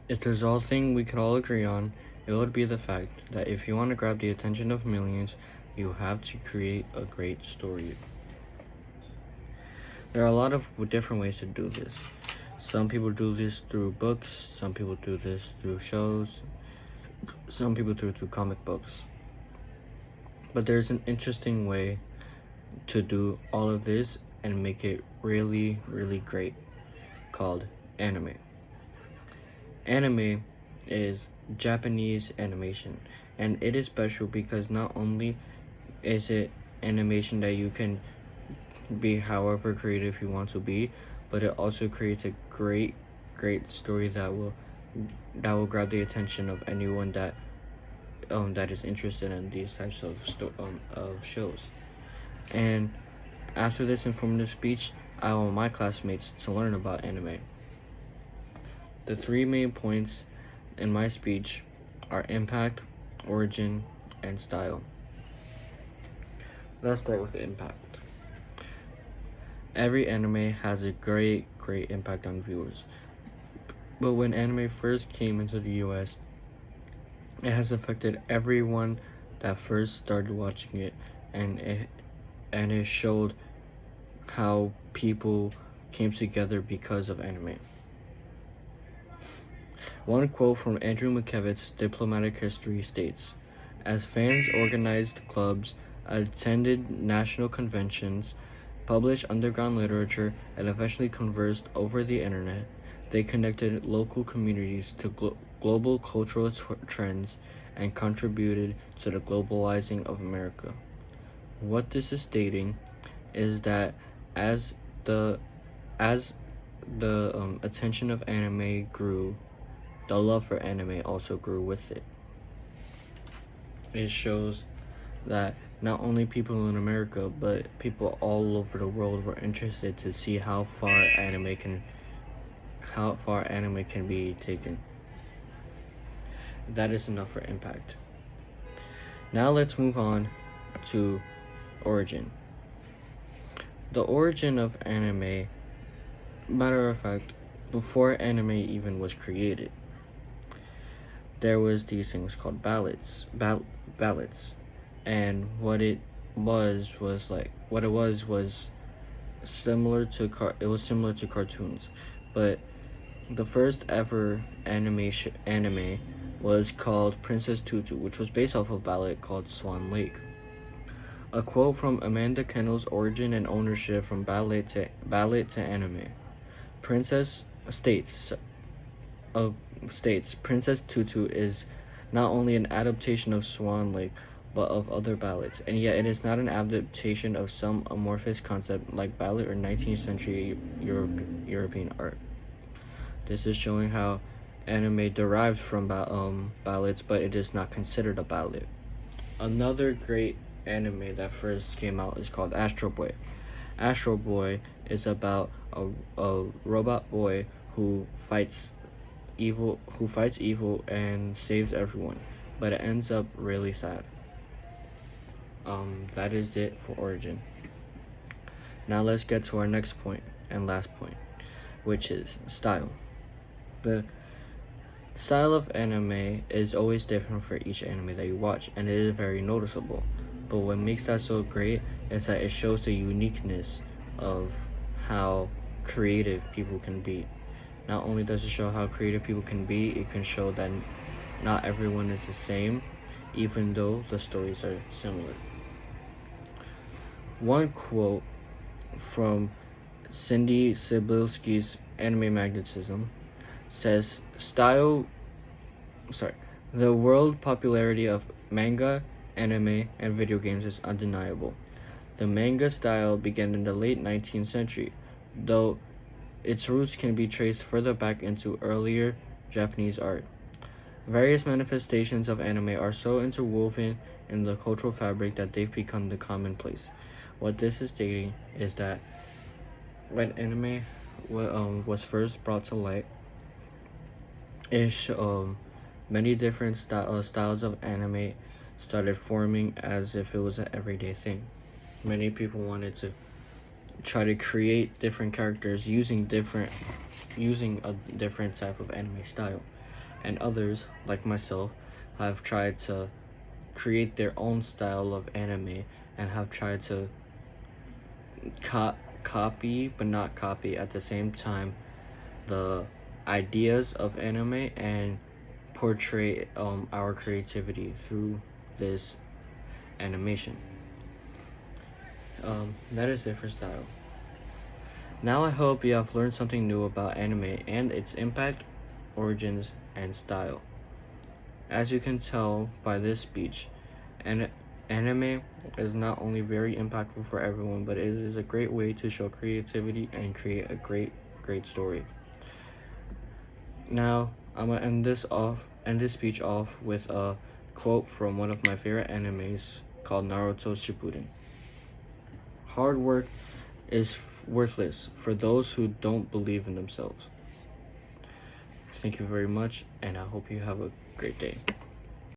If there's one thing we could all agree on, it would be the fact that if you want to grab the attention of millions, you have to create a great story. There are a lot of different ways to do this. Some people do this through books, some people do this through shows, some people do it through comic books. But there's an interesting way to do all of this and make it really, really great called anime. Anime is Japanese animation, and it is special because not only is it animation that you can be however creative you want to be, but it also creates a great story that will grab the attention of anyone that is interested in these types of shows. And after this informative speech, I want my classmates to learn about anime. The three main points in my speech are impact, origin, and style. Let's start with impact. Every anime has a great impact on viewers. But when anime first came into the US, it has affected everyone that first started watching it, and it showed how people came together because of anime. One quote from Andrew McKevitt's Diplomatic History states, "As fans organized clubs, attended national conventions, published underground literature, and eventually conversed over the internet, they connected local communities to global cultural trends and contributed to the globalizing of America." What this is stating is that as the attention of anime grew, the love for anime also grew with it. It shows that not only people in America, but people all over the world were interested to see how far anime can be taken. That is enough for impact. Now let's move on to origin. The origin of anime, matter of fact, before anime even was created, there was these things called ballads, and what it was similar to cartoons, but the first ever anime was called Princess Tutu, which was based off of a ballad called Swan Lake. A quote from Amanda Kendall's Origin and Ownership from Ballad to Anime. Princess states, Princess Tutu is not only an adaptation of Swan Lake, but of other ballads, and yet it is not an adaptation of some amorphous concept like ballad or 19th century European art. This is showing how anime derived from ballads, but it is not considered a ballad. Another great anime that first came out is called Astro Boy. Astro Boy is about a robot boy who fights evil and saves everyone, but it ends up really sad. That is it for origin. Now let's get to our next point and last point, which is style. The style of anime is always different for each anime that you watch, and it is very noticeable. But what makes that so great is that it shows the uniqueness of how creative people can be. Not only does it show how creative people can be, it can show that not everyone is the same, even though the stories are similar. One quote from Cindy Sibilski's Anime Magnetism says, "The world popularity of manga, anime, and video games is undeniable. The manga style began in the late 19th century, though its roots can be traced further back into earlier Japanese art. Various manifestations of anime are so interwoven in the cultural fabric that they've become the commonplace." What this is stating is that when anime was first brought to light, many different styles of anime started forming as if it was an everyday thing. Many people wanted to try to create different characters using a different type of anime style. and others, like myself, have tried to create their own style of anime and have tried to copy but not copy at the same time the ideas of anime and portray our creativity through this animation. That is it for style. Now I hope you have learned something new about anime and its impact, origins, and style. As you can tell by this speech, anime is not only very impactful for everyone, but it is a great way to show creativity and create a great story. Now I'm gonna end this speech off with a quote from one of my favorite animes called Naruto Shippuden. Hard work is worthless for those who don't believe in themselves. Thank you very much, and I hope you have a great day.